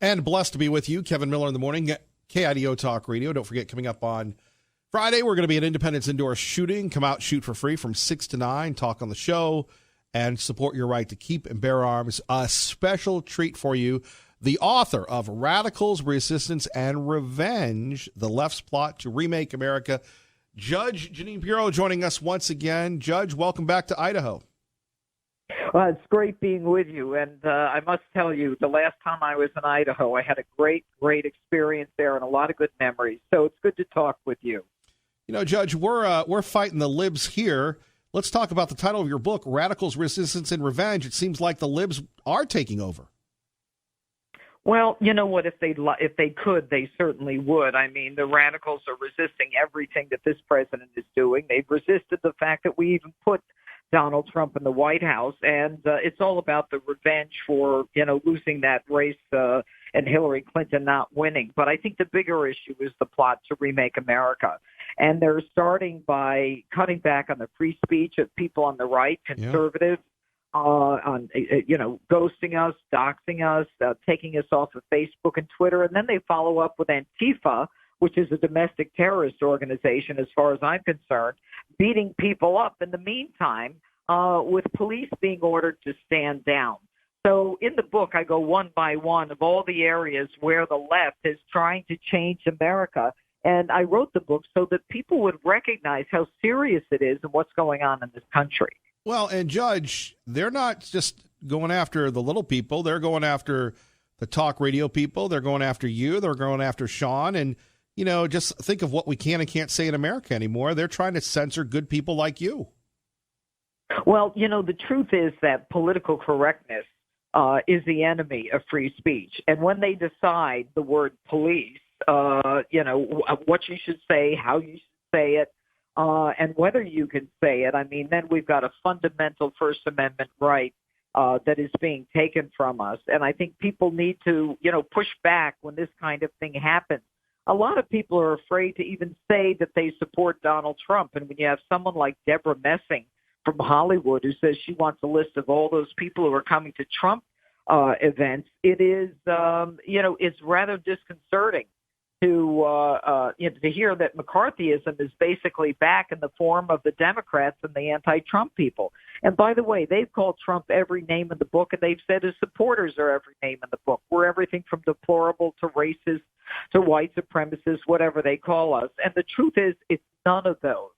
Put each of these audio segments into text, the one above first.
And blessed to be with you, Kevin Miller in the morning, KIDO Talk Radio. Don't forget, coming up on Friday, we're going to be at Independence Indoor Shooting. Come out, shoot for free from 6 to 9, talk on the show, and support your right to keep and bear arms. A special treat for you, the author of Radicals, Resistance, and Revenge, The Left's Plot to Remake America, Judge Jeanine Pirro, joining us once again. Judge, welcome back to Idaho. Well, it's great being with you, and I must tell you, the last time I was in Idaho, I had a great experience there and a lot of good memories, so it's good to talk with you. You know, Judge, we're fighting the libs here. Let's talk about the title of your book, Radicals, Resistance, and Revenge. It seems like the libs are taking over. Well, you know what? If they could, they certainly would. I mean, the radicals are resisting everything that this president is doing. They've resisted the fact that we even put Donald Trump in the White House, and it's all about the revenge for, losing that race and Hillary Clinton not winning. But I think the bigger issue is the plot to remake America. And they're starting by cutting back on the free speech of people on the right, conservatives, on ghosting us, doxing us, taking us off of Facebook and Twitter. And then they follow up with Antifa, which is a domestic terrorist organization, as far as I'm concerned, beating people up in the meantime, with police being ordered to stand down. So in the book, I go one by one of all the areas where the left is trying to change America. And I wrote the book so that people would recognize how serious it is and what's going on in this country. Well, and Judge, they're not just going after the little people. They're going after the talk radio people. They're going after you. They're going after Sean. And, just think of what we can and can't say in America anymore. They're trying to censor good people like you. Well, the truth is that political correctness is the enemy of free speech. And when they decide the word police, what you should say, how you should say it, and whether you can say it, then we've got a fundamental First Amendment right that is being taken from us. And I think people need to, push back when this kind of thing happens. A lot of people are afraid to even say that they support Donald Trump. And when you have someone like Deborah Messing from Hollywood who says she wants a list of all those people who are coming to Trump events, it is, it's rather disconcerting to hear that McCarthyism is basically back in the form of the Democrats and the anti-Trump people. And by the way, they've called Trump every name in the book, and they've said his supporters are every name in the book. We're everything from deplorable to racist to white supremacists, whatever they call us. And the truth is, it's none of those.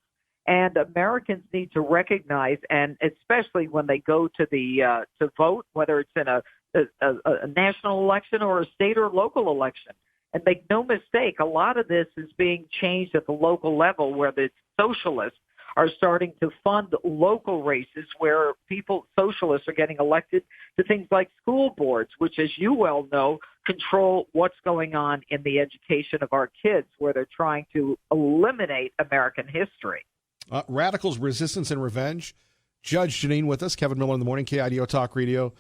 And Americans need to recognize, and especially when they go to the to vote, whether it's in a national election or a state or local election. And make no mistake, a lot of this is being changed at the local level, where the socialists are starting to fund local races where socialists are getting elected to things like school boards, which, as you well know, control what's going on in the education of our kids, where they're trying to eliminate American history. Radicals, Resistance, and Revenge. Judge Jeanine with us, Kevin Miller in the morning, KIDO Talk Radio.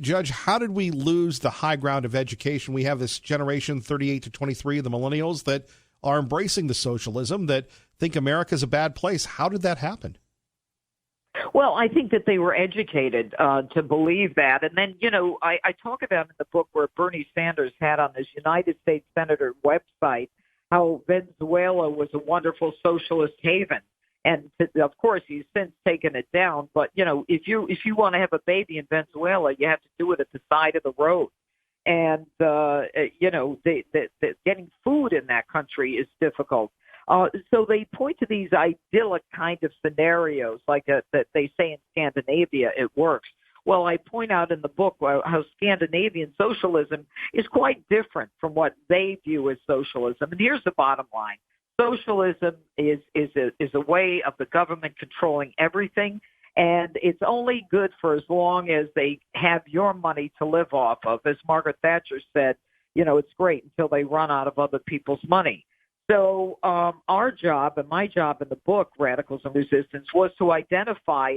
Judge, how did we lose the high ground of education? We have this generation 38 to 23, the millennials, that are embracing the socialism, that think America's a bad place. How did that happen? Well, I think that they were educated to believe that. And then, I talk about in the book where Bernie Sanders had on his United States Senator website how Venezuela was a wonderful socialist haven. And of course, he's since taken it down. But, if you want to have a baby in Venezuela, you have to do it at the side of the road. And, getting food in that country is difficult. So they point to these idyllic kind of scenarios like that they say in Scandinavia it works. Well, I point out in the book how Scandinavian socialism is quite different from what they view as socialism. And here's the bottom line. Socialism is a way of the government controlling everything, and it's only good for as long as they have your money to live off of. As Margaret Thatcher said, it's great until they run out of other people's money. So our job and my job in the book, Radicals and Resistance, was to identify,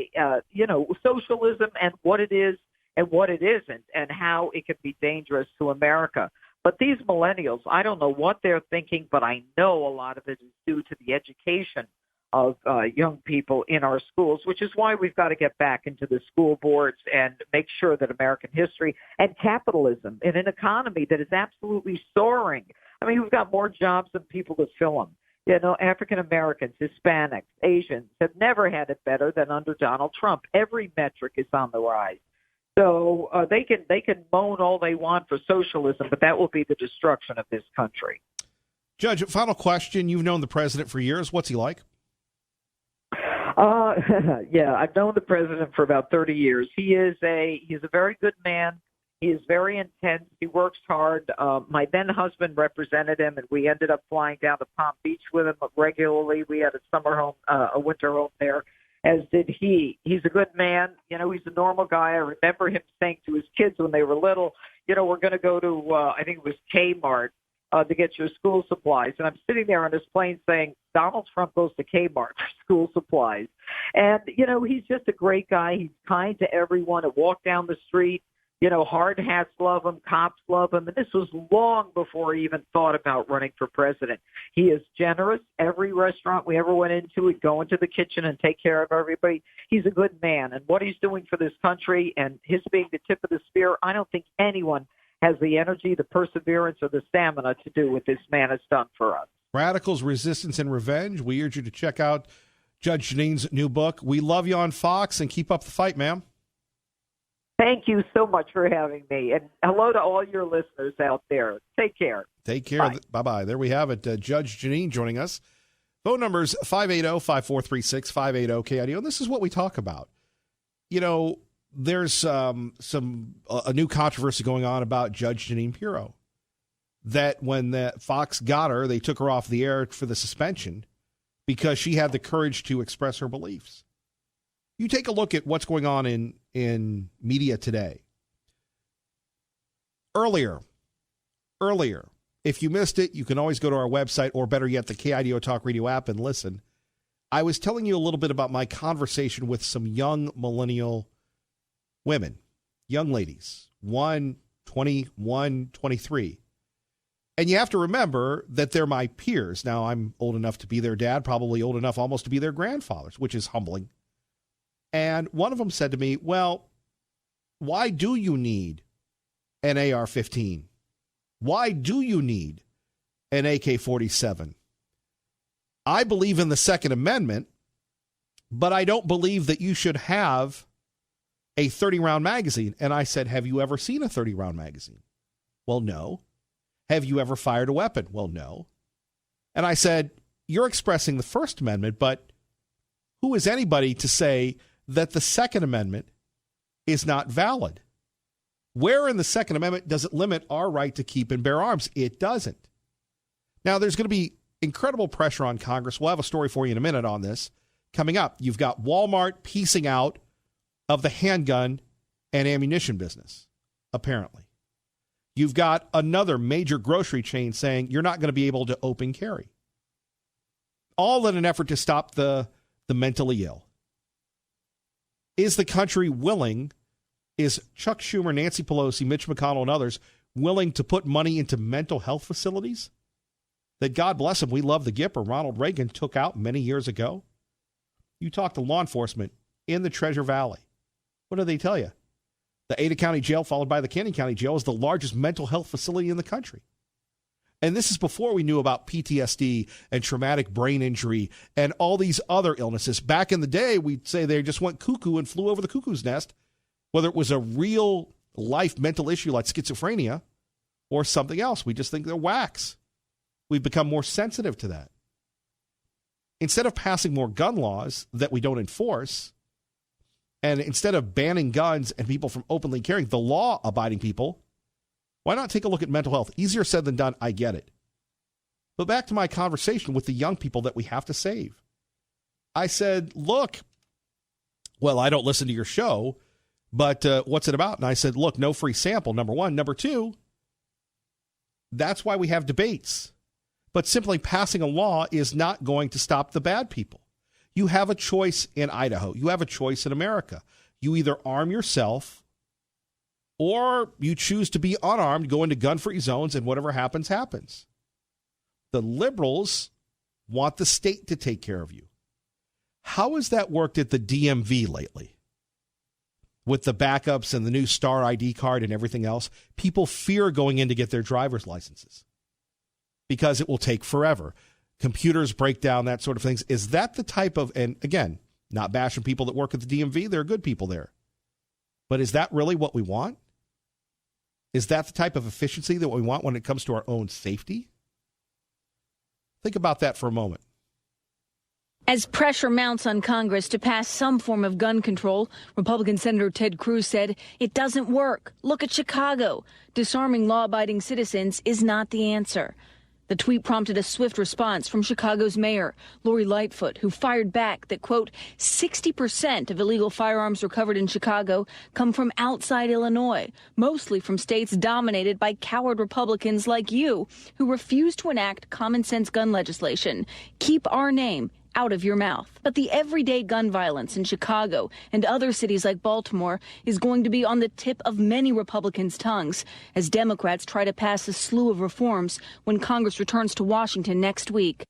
socialism and what it is and what it isn't and how it can be dangerous to America. But these millennials, I don't know what they're thinking, but I know a lot of it is due to the education of young people in our schools, which is why we've got to get back into the school boards and make sure that American history and capitalism in an economy that is absolutely soaring. I mean, we've got more jobs than people to fill them. You know, African Americans, Hispanics, Asians have never had it better than under Donald Trump. Every metric is on the rise. So they can moan all they want for socialism, but that will be the destruction of this country. Judge, final question. You've known the president for years. What's he like? Yeah, I've known the president for about 30 years. He's a very good man. He is very intense. He works hard. My then husband represented him, and we ended up flying down to Palm Beach with him regularly. We had a summer home, a winter home there, as did he. He's a good man. You know, he's a normal guy. I remember him saying to his kids when they were little, you know, we're going to go to, I think it was Kmart, to get your school supplies. And I'm sitting there on this plane saying, Donald Trump goes to Kmart for school supplies. And, you know, he's just a great guy. He's kind to everyone. To walk down the street, you know, hard hats love him, cops love him. And this was long before he even thought about running for president. He is generous. Every restaurant we ever went into, he'd go into the kitchen and take care of everybody. He's a good man. And what he's doing for this country and his being the tip of the spear, I don't think anyone has the energy, the perseverance, or the stamina to do what this man has done for us. Radicals, Resistance, and Revenge. We urge you to check out Judge Jeanine's new book. We love you on Fox, and keep up the fight, ma'am. Thank you so much for having me. And hello to all your listeners out there. Take care. Take care. Bye-bye. There we have it. Judge Jeanine joining us. Phone numbers 580-5436, 580-KIDO. And this is what we talk about. You know, there's a new controversy going on about Judge Jeanine Pirro. That when Fox got her, they took her off the air for the suspension because she had the courage to express her beliefs. You take a look at what's going on in media today. Earlier, if you missed it, you can always go to our website, or better yet, the KIDO Talk Radio app, and listen. I was telling you a little bit about my conversation with some young millennial women, young ladies, 21, 23. And you have to remember that they're my peers. Now, I'm old enough to be their dad, probably old enough almost to be their grandfathers, which is humbling. And one of them said to me, well, why do you need an AR-15? Why do you need an AK-47? I believe in the Second Amendment, but I don't believe that you should have a 30-round magazine. And I said, have you ever seen a 30-round magazine? Well, no. Have you ever fired a weapon? Well, no. And I said, you're expressing the First Amendment, but who is anybody to say that the Second Amendment is not valid? Where in the Second Amendment does it limit our right to keep and bear arms? It doesn't. Now, there's going to be incredible pressure on Congress. We'll have a story for you in a minute on this coming up. You've got Walmart piecing out of the handgun and ammunition business, apparently. You've got another major grocery chain saying you're not going to be able to open carry. All in an effort to stop the mentally ill. Is the country willing, is Chuck Schumer, Nancy Pelosi, Mitch McConnell, and others willing to put money into mental health facilities that, God bless them, we love the Gipper, Ronald Reagan took out many years ago? You talk to law enforcement in the Treasure Valley. What do they tell you? The Ada County Jail, followed by the Canyon County Jail, is the largest mental health facility in the country. And this is before we knew about PTSD and traumatic brain injury and all these other illnesses. Back in the day, we'd say they just went cuckoo and flew over the cuckoo's nest, whether it was a real life mental issue like schizophrenia or something else. We just think they're whacks. We've become more sensitive to that. Instead of passing more gun laws that we don't enforce, and instead of banning guns and people from openly carrying, the law-abiding people, why not take a look at mental health? Easier said than done, I get it. But back to my conversation with the young people that we have to save. I said, look, well, I don't listen to your show, but what's it about? And I said, look, no free sample, number one. Number two, that's why we have debates. But simply passing a law is not going to stop the bad people. You have a choice in Idaho. You have a choice in America. You either arm yourself or you choose to be unarmed, go into gun-free zones, and whatever happens, happens. The liberals want the state to take care of you. How has that worked at the DMV lately? With the backups and the new Star ID card and everything else, people fear going in to get their driver's licenses because it will take forever. Computers break down, that sort of things. Is that the type of, and again, not bashing people that work at the DMV, there are good people there. But is that really what we want? Is that the type of efficiency that we want when it comes to our own safety? Think about that for a moment. As pressure mounts on Congress to pass some form of gun control, Republican Senator Ted Cruz said it doesn't work. Look at Chicago. Disarming law-abiding citizens is not the answer. The tweet prompted a swift response from Chicago's mayor, Lori Lightfoot, who fired back that, quote, 60% of illegal firearms recovered in Chicago come from outside Illinois, mostly from states dominated by coward Republicans like you, who refuse to enact common sense gun legislation. Keep our name out of your mouth. But the everyday gun violence in Chicago and other cities like Baltimore is going to be on the tip of many Republicans' tongues as Democrats try to pass a slew of reforms when Congress returns to Washington next week.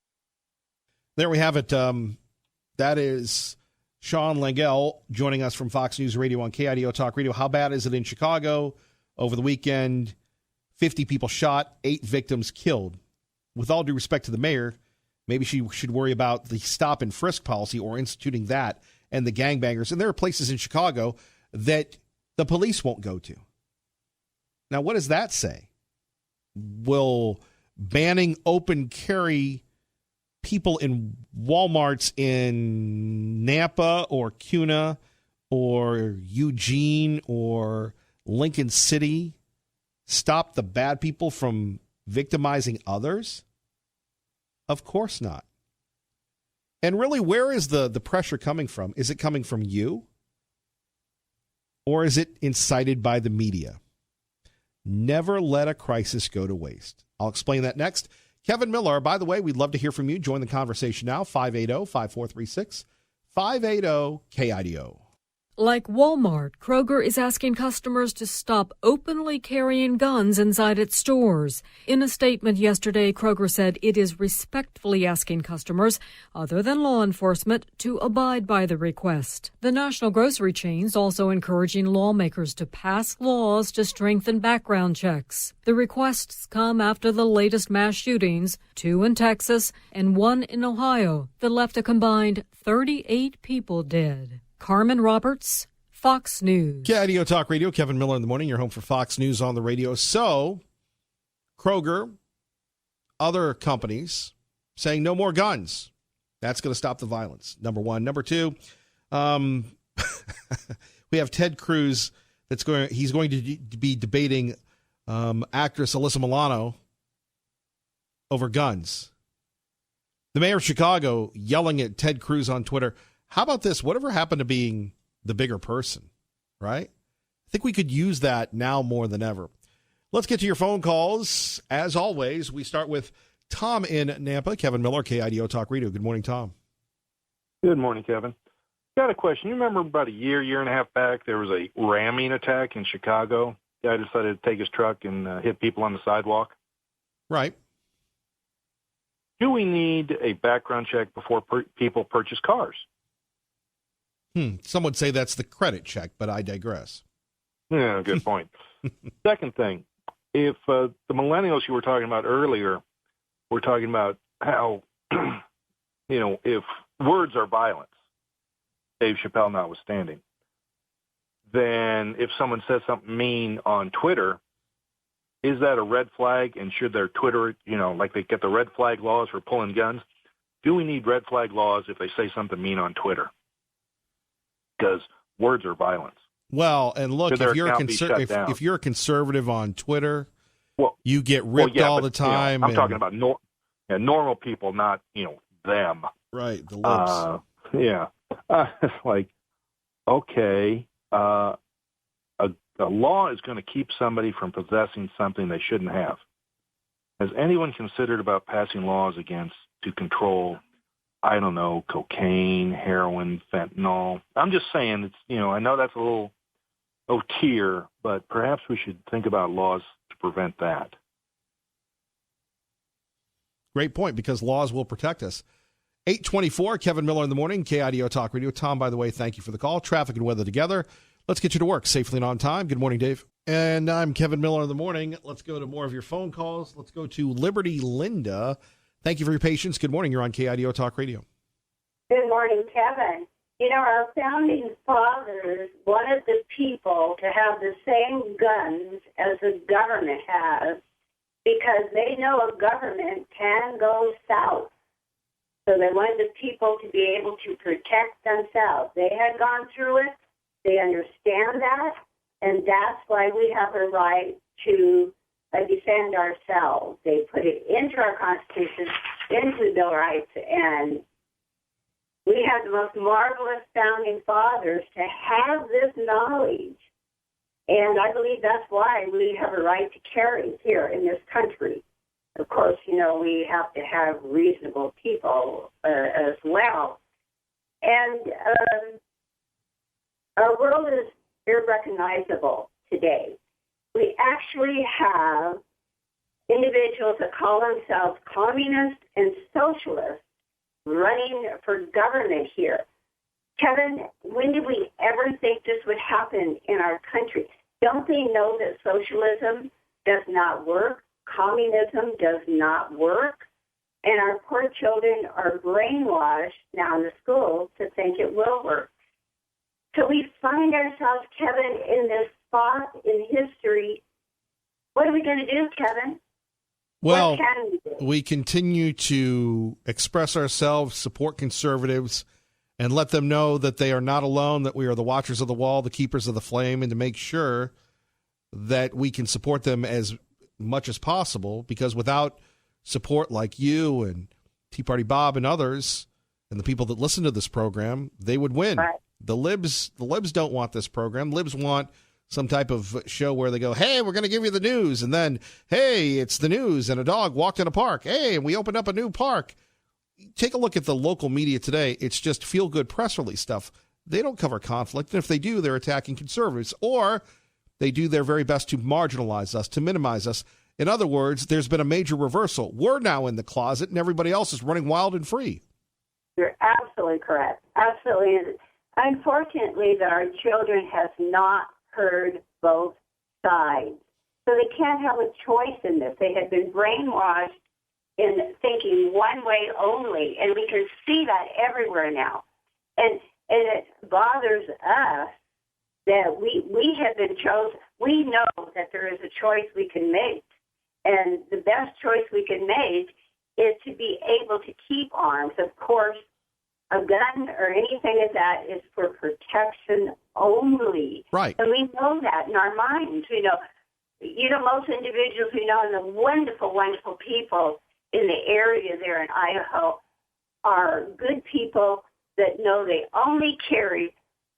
There we have it. That is Sean Langell joining us from Fox News Radio on KIDO Talk Radio. How bad is it in Chicago over the weekend? 50 people shot, 8 victims killed. With all due respect to the mayor, maybe she should worry about the stop and frisk policy or instituting that and the gangbangers. And there are places in Chicago that the police won't go to. Now, what does that say? Will banning open carry people in Walmarts in Nampa or Cuna or Eugene or Lincoln City stop the bad people from victimizing others? Of course not. And really, where is the pressure coming from? Is it coming from you? Or is it incited by the media? Never let a crisis go to waste. I'll explain that next. Kevin Miller, by the way, we'd love to hear from you. Join the conversation now, 580-5436, 580-KIDO. Like Walmart, Kroger is asking customers to stop openly carrying guns inside its stores. In a statement yesterday, Kroger said it is respectfully asking customers, other than law enforcement, to abide by the request. The national grocery chain's also encouraging lawmakers to pass laws to strengthen background checks. The requests come after the latest mass shootings, 2 in Texas and 1 in Ohio, that left a combined 38 people dead. Carmen Roberts, Fox News. KIDO Talk Radio, Kevin Miller in the morning. You're home for Fox News on the radio. So, Kroger, other companies saying no more guns. That's going to stop the violence, number one. Number two, we have Ted Cruz. He's going to be debating actress Alyssa Milano over guns. The mayor of Chicago yelling at Ted Cruz on Twitter. How about this? Whatever happened to being the bigger person, right? I think we could use that now more than ever. Let's get to your phone calls. As always, we start with Tom in Nampa. Kevin Miller, KIDO Talk Radio. Good morning, Tom. Good morning, Kevin. Got a question. You remember about a year and a half back, there was a ramming attack in Chicago? Guy decided to take his truck and hit people on the sidewalk. Right. Do we need a background check before people purchase cars? Some would say that's the credit check, but I digress. Yeah, good point. Second thing, if the millennials you were talking about earlier were talking about how, if words are violence, Dave Chappelle notwithstanding, then if someone says something mean on Twitter, is that a red flag? And should their Twitter, like they get the red flag laws for pulling guns, do we need red flag laws if they say something mean on Twitter? Because words are violence. Well, and look, if you're a conservative on Twitter, you get ripped all the time. I'm talking about normal people, not them. Right, the libs. It's like, okay, a law is going to keep somebody from possessing something they shouldn't have. Has anyone considered about passing laws to control, I don't know, cocaine, heroin, fentanyl? I'm just saying, it's I know that's a little tier, but perhaps we should think about laws to prevent that. Great point, because laws will protect us. 824, Kevin Miller in the morning, KIDO Talk Radio. Tom, by the way, thank you for the call. Traffic and weather together. Let's get you to work safely and on time. Good morning, Dave. And I'm Kevin Miller in the morning. Let's go to more of your phone calls. Let's go to Liberty Linda. Thank you for your patience. Good morning. You're on KIDO Talk Radio. Good morning, Kevin. You know, our founding fathers wanted the people to have the same guns as the government has because they know a government can go south. So they wanted the people to be able to protect themselves. They had gone through it. They understand that. And that's why we have a right to defend ourselves. They put it into our Constitution, into the Bill of Rights, and we have the most marvelous founding fathers to have this knowledge. And I believe that's why we have a right to carry here in this country. Of course, you know, we have to have reasonable people as well. And our world is irrecognizable today. We actually have individuals that call themselves communists and socialists running for government here. Kevin, when did we ever think this would happen in our country? Don't they know that socialism does not work? Communism does not work? And our poor children are brainwashed now in the schools to think it will work. So we find ourselves, Kevin, in this spot in history. What are we going to do, Kevin? Well, what can we do? We continue to express ourselves, support conservatives, and let them know that they are not alone, that we are the watchers of the wall, the keepers of the flame, and to make sure that we can support them as much as possible, because without support like you and Tea Party Bob and others and the people that listen to this program, they would win. Right. The libs don't want this program. Libs want some type of show where they go, hey, we're going to give you the news, and then, hey, it's the news, and a dog walked in a park. Hey, we opened up a new park. Take a look at the local media today. It's just feel-good press release stuff. They don't cover conflict, and if they do, they're attacking conservatives, or they do their very best to marginalize us, to minimize us. In other words, there's been a major reversal. We're now in the closet, and everybody else is running wild and free. You're absolutely correct. Absolutely. Unfortunately, that our children have not heard both sides. So they can't have a choice in this. They have been brainwashed in thinking one way only, and we can see that everywhere now. And it bothers us that we have been chosen. We know that there is a choice we can make, and the best choice we can make is to be able to keep arms. Of course, a gun or anything like that is for protection only. Right. And we know that in our minds. You know, most individuals we know, and the wonderful, wonderful people in the area there in Idaho are good people that know they only carry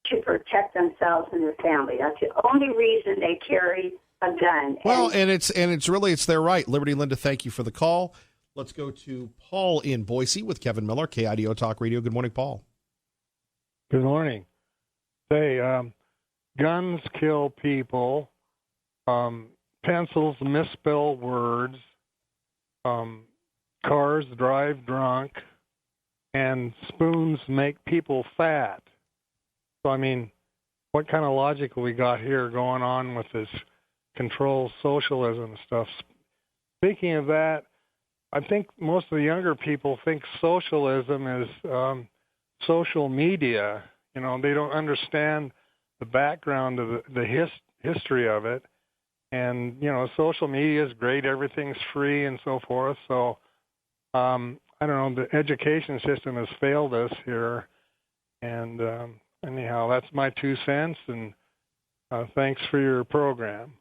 to protect themselves and their family. That's the only reason they carry a gun. Well, and it's their right. Liberty Linda, thank you for the call. Let's go to Paul in Boise with Kevin Miller, KIDO Talk Radio. Good morning, Paul. Good morning. Say, guns kill people. Pencils misspell words. Cars drive drunk. And spoons make people fat. So, I mean, what kind of logic we got here going on with this control socialism stuff? Speaking of that, I think most of the younger people think socialism is social media. You know, they don't understand the background of the history of it. And, you know, social media is great. Everything's free and so forth. So, I don't know, the education system has failed us here. And anyhow, that's my 2 cents. And thanks for your program.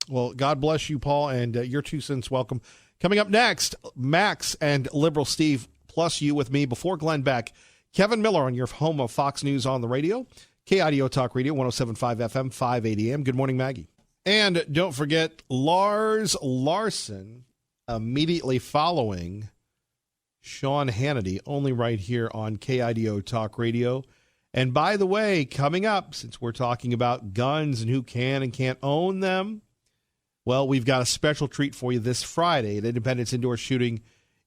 Well, God bless you, Paul, and your 2 cents welcome. Coming up next, Max and Liberal Steve, plus you with me before Glenn Beck. Kevin Miller on your home of Fox News on the radio, KIDO Talk Radio, 107.5 FM, 580 AM. Good morning, Maggie. And don't forget, Lars Larson immediately following Sean Hannity, only right here on KIDO Talk Radio. And by the way, coming up, since we're talking about guns and who can and can't own them, well, we've got a special treat for you this Friday at Independence Indoor Shooting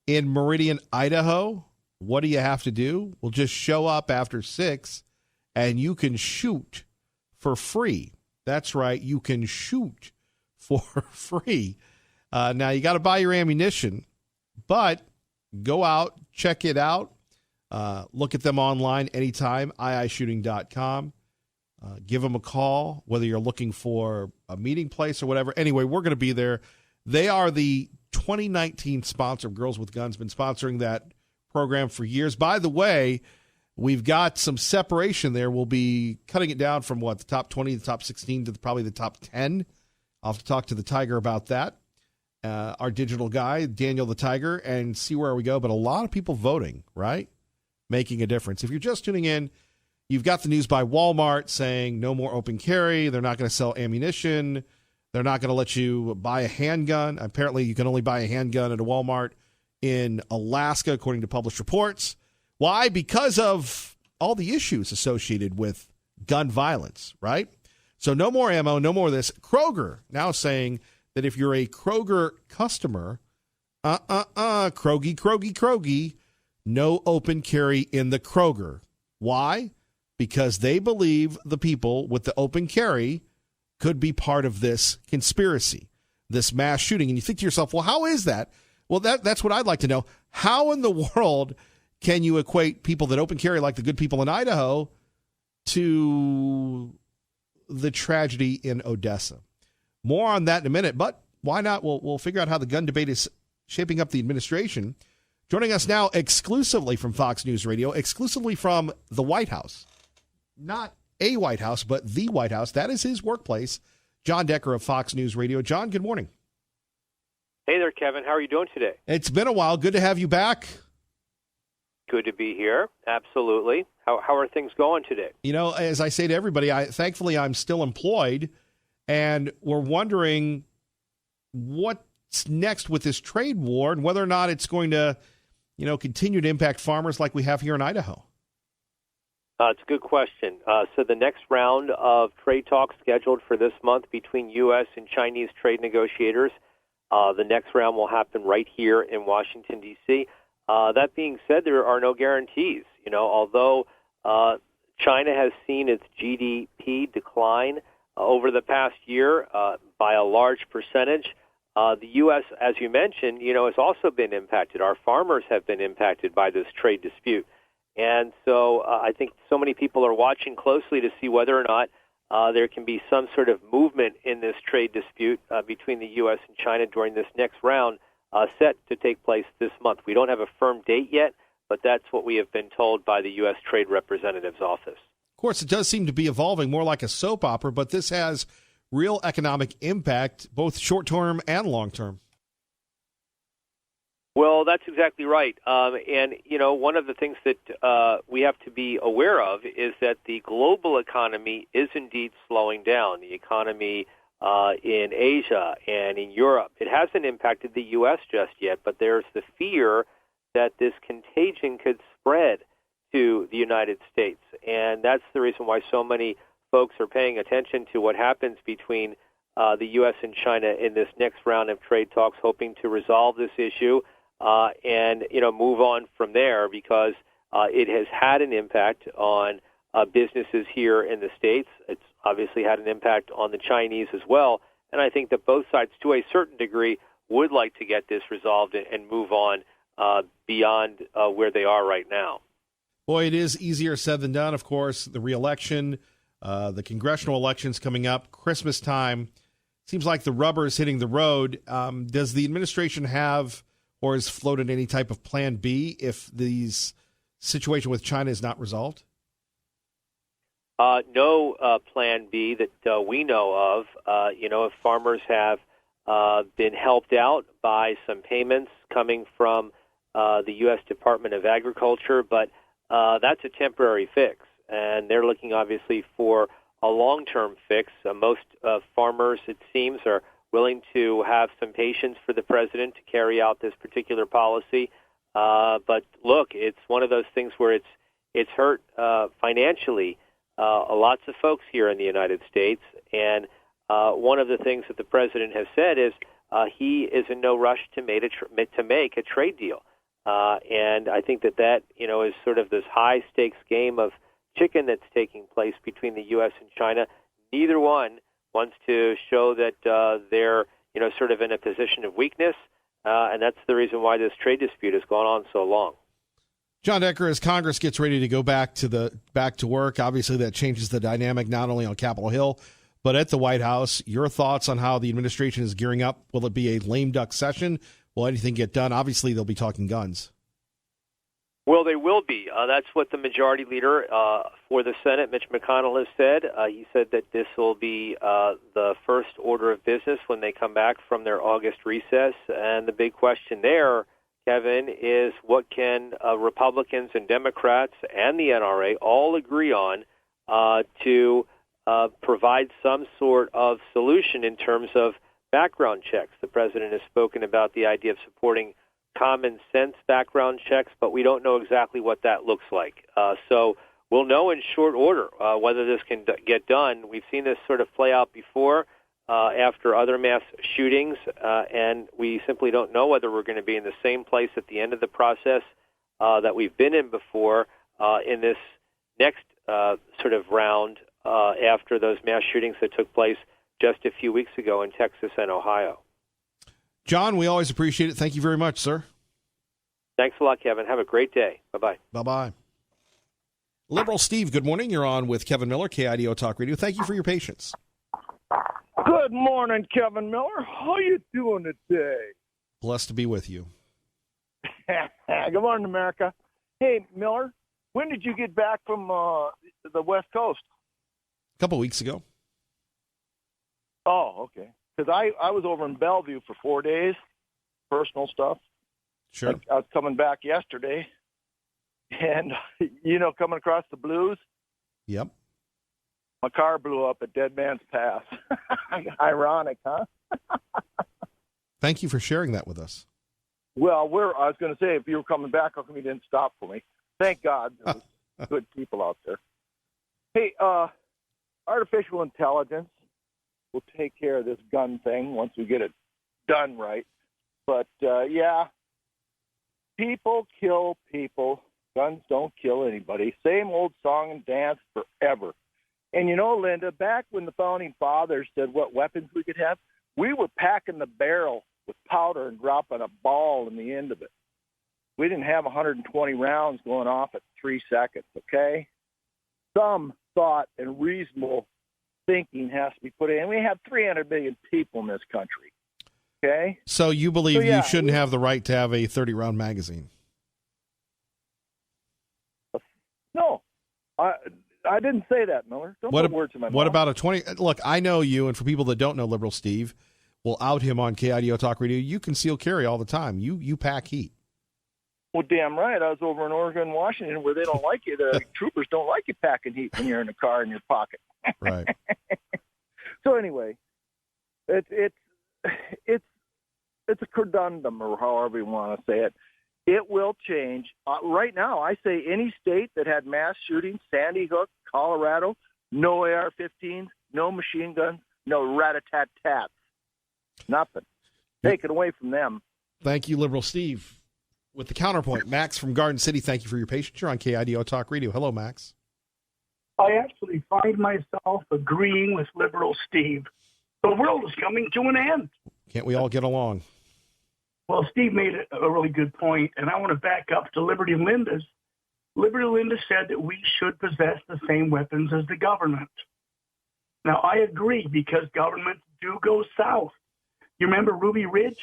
in Meridian, Idaho. What do you have to do? Well, just show up after 6 and you can shoot for free. That's right. You can shoot for free. Now, you got to buy your ammunition, but go out, check it out. Look at them online anytime, iishooting.com. Give them a call, whether you're looking for a meeting place or whatever. Anyway, we're going to be there. They are the 2019 sponsor of Girls with Guns, been sponsoring that program for years. By the way, we've got some separation there. We'll be cutting it down from the top 20, the top 16 to probably the top 10. I'll have to talk to the Tiger about that, our digital guy, Daniel the Tiger, and see where we go. But a lot of people voting, right? Making a difference. If you're just tuning in, you've got the news by Walmart saying no more open carry. They're not going to sell ammunition. They're not going to let you buy a handgun. Apparently, you can only buy a handgun at a Walmart in Alaska, according to published reports. Why? Because of all the issues associated with gun violence, right? So no more ammo, no more of this. Kroger now saying that if you're a Kroger customer, Krogy, no open carry in the Kroger. Why? Because they believe the people with the open carry could be part of this conspiracy, this mass shooting. And you think to yourself, well, how is that? Well, that's what I'd like to know. How in the world can you equate people that open carry, like the good people in Idaho, to the tragedy in Odessa? More on that in a minute, but why not? We'll figure out how the gun debate is shaping up the administration. Joining us now exclusively from Fox News Radio, exclusively from the White House. Not a White House, but the White House. That is his workplace. John Decker of Fox News Radio. John, good morning. Hey there, Kevin. How are you doing today? It's been a while. Good to have you back. Good to be here. Absolutely. How are things going today? You know, as I say to everybody, thankfully I'm still employed, and we're wondering what's next with this trade war and whether or not it's going to, continue to impact farmers like we have here in Idaho. It's a good question. So the next round of trade talks scheduled for this month between U.S. and Chinese trade negotiators, the next round will happen right here in Washington, D.C. That being said, there are no guarantees. Although China has seen its GDP decline over the past year by a large percentage, the U.S., as you mentioned, has also been impacted. Our farmers have been impacted by this trade dispute. And so I think so many people are watching closely to see whether or not there can be some sort of movement in this trade dispute between the U.S. and China during this next round set to take place this month. We don't have a firm date yet, but that's what we have been told by the U.S. Trade Representative's office. Of course, it does seem to be evolving more like a soap opera, but this has real economic impact, both short-term and long-term. Well, that's exactly right. And one of the things that we have to be aware of is that the global economy is indeed slowing down. The economy in Asia and in Europe, it hasn't impacted the U.S. just yet, but there's the fear that this contagion could spread to the United States. And that's the reason why so many folks are paying attention to what happens between the U.S. and China in this next round of trade talks, hoping to resolve this issue and move on from there, because it has had an impact on businesses here in the States. It's obviously had an impact on the Chinese as well. And I think that both sides, to a certain degree, would like to get this resolved and move on beyond where they are right now. Boy, it is easier said than done. Of course, the re-election, the congressional elections coming up, Christmas time. Seems like the rubber is hitting the road. Does the administration have or has floated any type of plan B if the situation with China is not resolved? No plan B that we know of. If farmers have been helped out by some payments coming from the U.S. Department of Agriculture, but that's a temporary fix, and they're looking obviously for a long-term fix. Most farmers, it seems, are willing to have some patience for the president to carry out this particular policy. But look, it's one of those things where it's hurt financially lots of folks here in the United States. And one of the things that the president has said is he is in no rush to make a trade deal. And I think that is sort of this high-stakes game of chicken that's taking place between the U.S. and China. Neither one wants to show that they're, sort of in a position of weakness, and that's the reason why this trade dispute has gone on so long. John Decker, as Congress gets ready to go back to work, obviously that changes the dynamic not only on Capitol Hill, but at the White House. Your thoughts on how the administration is gearing up? Will it be a lame duck session? Will anything get done? Obviously, they'll be talking guns. Well, they will be. That's what the majority leader for the Senate, Mitch McConnell, has said. He said that this will be the first order of business when they come back from their August recess. And the big question there, Kevin, is what can Republicans and Democrats and the NRA all agree on to provide some sort of solution in terms of background checks. The president has spoken about the idea of supporting common sense background checks, but we don't know exactly what that looks like. So we'll know in short order whether this can get done. We've seen this sort of play out before after other mass shootings, and we simply don't know whether we're going to be in the same place at the end of the process that we've been in before in this next sort of round after those mass shootings that took place just a few weeks ago in Texas and Ohio. John, we always appreciate it. Thank you very much, sir. Thanks a lot, Kevin. Have a great day. Bye-bye. Bye-bye. Liberal Steve, good morning. You're on with Kevin Miller, KIDO Talk Radio. Thank you for your patience. Good morning, Kevin Miller. How you doing today? Blessed to be with you. Good morning, America. Hey, Miller, when did you get back from the West Coast? A couple weeks ago. Oh, okay. Because I was over in Bellevue for 4 days, personal stuff. Sure. I was coming back yesterday, and, coming across the Blues. Yep. My car blew up at Dead Man's Pass. Ironic, huh? Thank you for sharing that with us. Well, I was going to say, if you were coming back, how come you didn't stop for me? Thank God there was good people out there. Hey, artificial intelligence will take care of this gun thing once we get it done right. But, people kill people. Guns don't kill anybody. Same old song and dance forever. And Linda, back when the Founding Fathers said what weapons we could have, we were packing the barrel with powder and dropping a ball in the end of it. We didn't have 120 rounds going off at 3 seconds, okay? Some thought and reasonable thinking has to be put in. We have 300 million people in this country, okay? So you believe you shouldn't have the right to have a 30-round magazine? No. I didn't say that, Miller. Don't put words in my mouth. What about a 20? Look, I know you, and for people that don't know Liberal Steve, we'll out him on KIDO Talk Radio. You conceal carry all the time. You pack heat. Well, damn right. I was over in Oregon, Washington, where they don't like you. The troopers don't like you packing heat when you're in a car in your pocket. Right. So anyway, it's a credundum, or however you want to say it. It will change. Right now, I say any state that had mass shootings, Sandy Hook, Colorado, no AR-15s, no machine guns, no rat-a-tat-tats. Nothing. Take it away from them. Thank you, Liberal Steve. With the counterpoint, Max from Garden City, thank you for your patience. You're on KIDO Talk Radio. Hello, Max. I actually find myself agreeing with Liberal Steve. The world is coming to an end. Can't we all get along? Well, Steve made a really good point, and I want to back up to Liberty Linda's. Liberty Linda said that we should possess the same weapons as the government. Now, I agree, because governments do go south. You remember Ruby Ridge?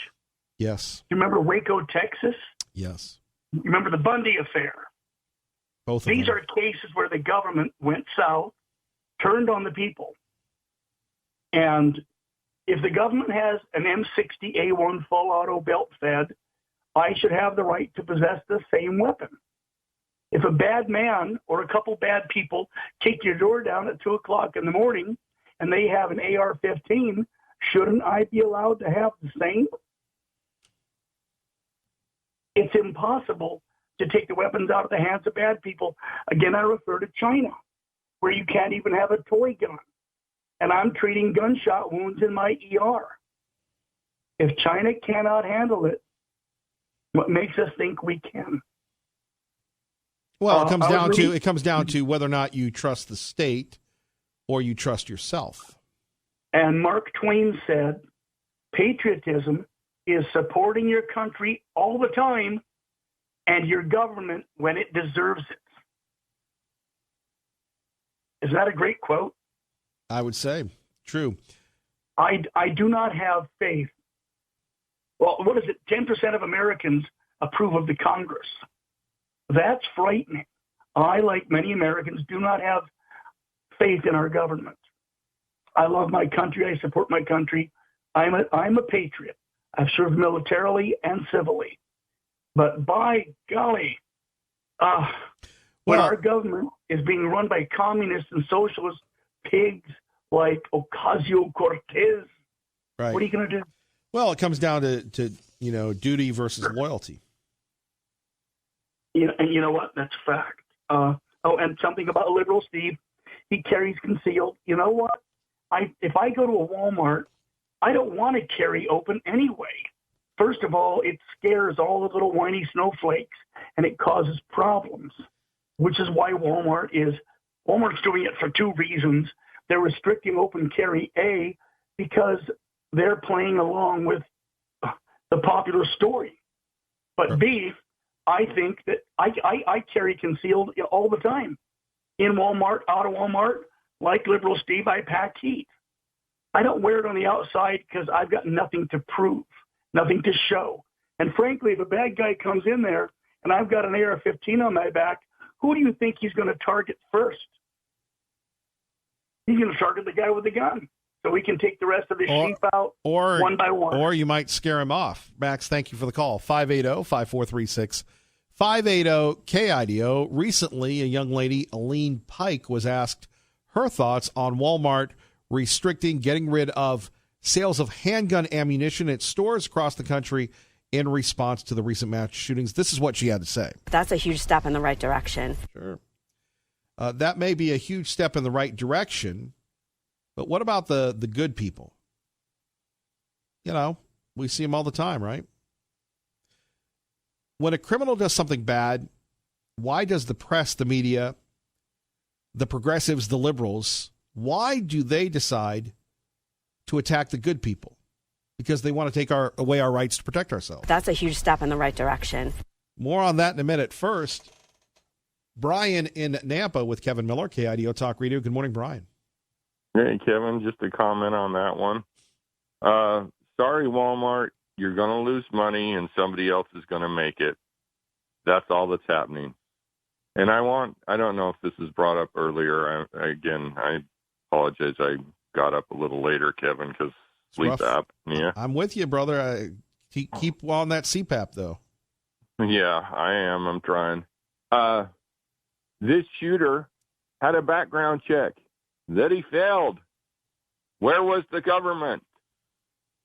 Yes. You remember Waco, Texas? Yes. You remember the Bundy affair? Both of These them. are cases where the government went south, turned on the people. And if the government has an M60A1 full auto belt fed, I should have the right to possess the same weapon. If a bad man or a couple bad people kick your door down at 2 o'clock in the morning and they have an AR-15, shouldn't I be allowed to have the same? It's impossible to take the weapons out of the hands of bad people. Again, I refer to China, where you can't even have a toy gun. And I'm treating gunshot wounds in my ER. If China cannot handle it, What makes us think we can? Well, it comes down to whether or not you trust the state or you trust yourself. And Mark Twain said, patriotism is supporting your country all the time and your government when it deserves it. Is that a great quote? I would say. True. I do not have faith. Well, what is it? 10% of Americans approve of the Congress. That's frightening. I, like many Americans, do not have faith in our government. I love my country. I support my country. I'm a patriot. I've served militarily and civilly. But by golly, when our government is being run by communist and socialist pigs like Ocasio-Cortez, right. What are you going to do? Well, it comes down to duty versus loyalty. And you know what? That's fact. And something about liberal Steve, he carries concealed. You know what? If I go to a Walmart, I don't want to carry open anyway. First of all, it scares all the little whiny snowflakes, and it causes problems, which is why Walmart's doing it for two reasons. They're restricting open carry, A, because they're playing along with the popular story. But B, I think that I carry concealed all the time. In Walmart, out of Walmart, like liberal Steve, I pack heat. I don't wear it on the outside because I've got nothing to prove, nothing to show. And frankly, if a bad guy comes in there and I've got an AR-15 on my back, who do you think he's going to target first? He's going to target the guy with the gun, so we can take the rest of the sheep out one by one. Or you might scare him off. Max, thank you for the call. 580-5436. 580-KIDO. Recently, a young lady, Aline Pike, was asked her thoughts on Walmart restricting getting rid of sales of handgun ammunition at stores across the country in response to the recent mass shootings. This is what she had to say. That's a huge step in the right direction. Sure. That may be a huge step in the right direction, but what about the good people? We see them all the time, right? When a criminal does something bad, why does the press, the media, the progressives, the liberals, why do they decide to attack the good people? Because they want to take away our rights to protect ourselves. That's a huge step in the right direction. More on that in a minute. First, Brian in Nampa with Kevin Miller, KIDO Talk Radio. Good morning, Brian. Hey, Kevin, just a comment on that one. Sorry, Walmart, you're going to lose money and somebody else is going to make it. That's all that's happening. And I don't know if this was brought up earlier. I apologize. I got up a little later, Kevin, because sleep apnea. I'm with you, brother. Keep on that CPAP, though. Yeah, I am. I'm trying. This shooter had a background check that he failed. Where was the government?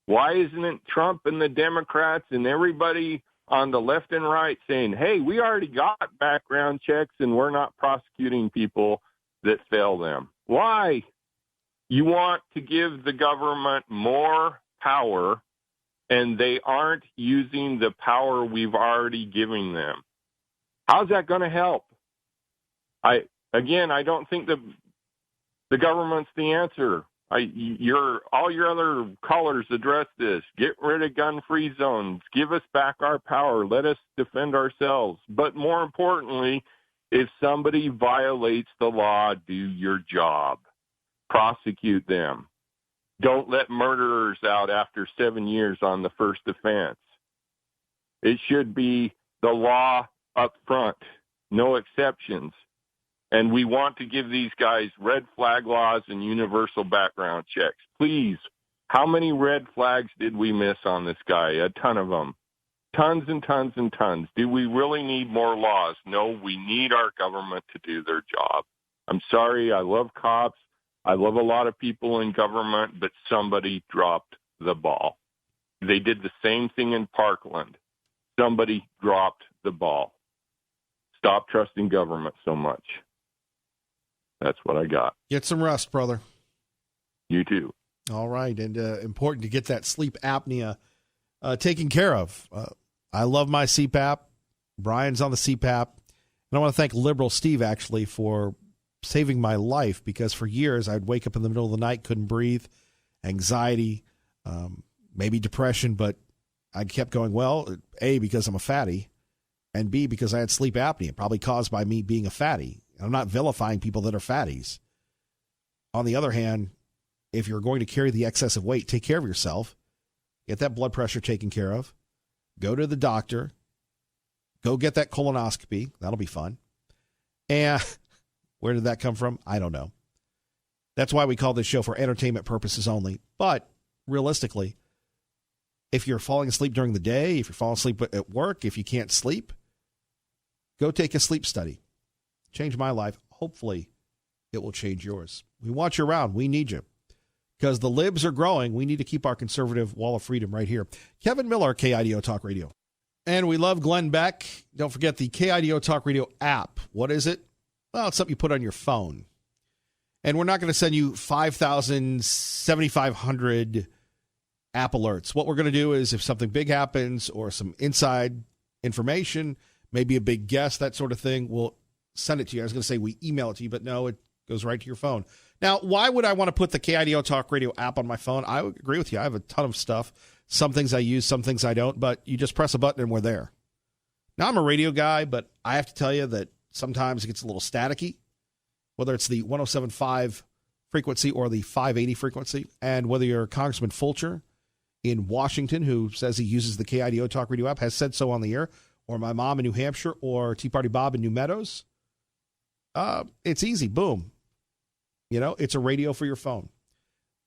Why isn't it Trump and the Democrats and everybody on the left and right saying, hey, we already got background checks and we're not prosecuting people that fail them? Why? You want to give the government more power, and they aren't using the power we've already given them. How's that going to help? I don't think the government's the answer. All your other callers address this. Get rid of gun-free zones. Give us back our power. Let us defend ourselves. But more importantly, if somebody violates the law, do your job. Prosecute them. Don't let murderers out after 7 years on the first offense. It should be the law up front, no exceptions. And we want to give these guys red flag laws and universal background checks. Please, how many red flags did we miss on this guy? A ton of them. Tons and tons and tons. Do we really need more laws? No, we need our government to do their job. I'm sorry, I love cops. I love a lot of people in government, but somebody dropped the ball. They did the same thing in Parkland. Somebody dropped the ball. Stop trusting government so much. That's what I got. Get some rest, brother. You too. All right, and important to get that sleep apnea taken care of. I love my CPAP. Brian's on the CPAP. And I want to thank Liberal Steve, actually, for saving my life, because for years I'd wake up in the middle of the night, couldn't breathe, anxiety, maybe depression, but I kept going, well, A, because I'm a fatty, and B, because I had sleep apnea, probably caused by me being a fatty. I'm not vilifying people that are fatties. On the other hand, if you're going to carry the excessive weight, take care of yourself. Get that blood pressure taken care of. Go to the doctor. Go get that colonoscopy. That'll be fun. And where did that come from? I don't know. That's why we call this show for entertainment purposes only. But realistically, if you're falling asleep during the day, if you're falling asleep at work, if you can't sleep, go take a sleep study. Changed my life. Hopefully, it will change yours. We want you around. We need you. Because the libs are growing, we need to keep our conservative wall of freedom right here. Kevin Miller, KIDO Talk Radio. And we love Glenn Beck. Don't forget the KIDO Talk Radio app. What is it? Well, it's something you put on your phone. And we're not going to send you 5,000, 7,500 app alerts. What we're going to do is if something big happens or some inside information, maybe a big guest, that sort of thing, we'll send it to you. I was going to say we email it to you, but no, it goes right to your phone. Now, why would I want to put the KIDO Talk Radio app on my phone? I would agree with you. I have a ton of stuff. Some things I use, some things I don't, but you just press a button and we're there. Now, I'm a radio guy, but I have to tell you that sometimes it gets a little staticky, whether it's the 107.5 frequency or the 580 frequency, and whether you're Congressman Fulcher in Washington, who says he uses the KIDO Talk Radio app, has said so on the air, or my mom in New Hampshire, or Tea Party Bob in New Meadows, it's easy. Boom. You know, it's a radio for your phone.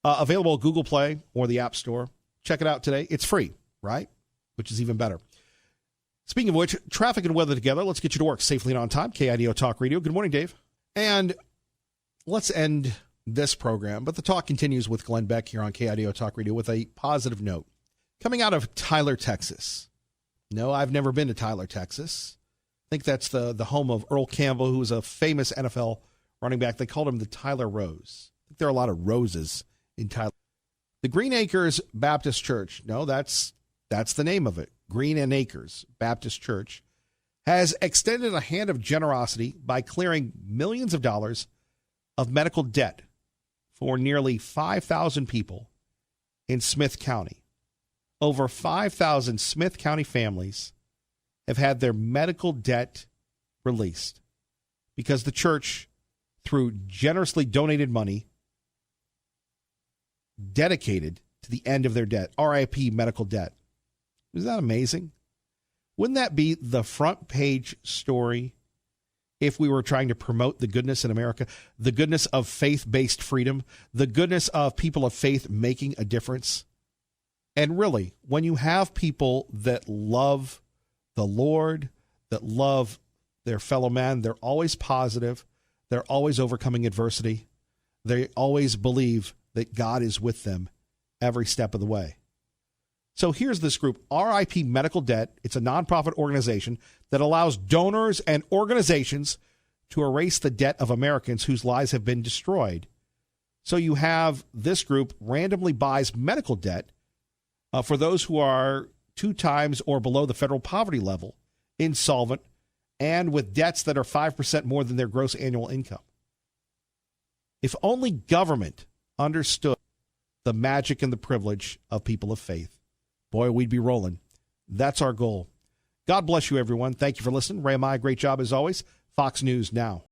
Available at Google Play or the App Store. Check it out today. It's free, right? Which is even better. Speaking of which, traffic and weather together. Let's get you to work safely and on time. KIDO Talk Radio. Good morning, Dave. And let's end this program, but the talk continues with Glenn Beck here on KIDO Talk Radio with a positive note. Coming out of Tyler, Texas. No, I've never been to Tyler, Texas. I think that's the home of Earl Campbell, who was a famous NFL running back. They called him the Tyler Rose. I think there are a lot of roses in Tyler. The Green Acres Baptist Church, no, that's the name of it. Green and Acres Baptist Church has extended a hand of generosity by clearing millions of dollars of medical debt for nearly 5,000 people in Smith County. Over 5,000 Smith County families have had their medical debt released because the church, through generously donated money, dedicated to the end of their debt, RIP medical debt. Isn't that amazing? Wouldn't that be the front page story if we were trying to promote the goodness in America, the goodness of faith-based freedom, the goodness of people of faith making a difference? And really, when you have people that love the Lord, that love their fellow man, they're always positive. They're always overcoming adversity. They always believe that God is with them every step of the way. So here's this group, RIP Medical Debt. It's a nonprofit organization that allows donors and organizations to erase the debt of Americans whose lives have been destroyed. So you have this group randomly buys medical debt for those who are 2 times or below the federal poverty level, insolvent, and with debts that are 5% more than their gross annual income. If only government understood the magic and the privilege of people of faith, boy, we'd be rolling. That's our goal. God bless you, everyone. Thank you for listening. Ray Amaya, great job as always. Fox News Now.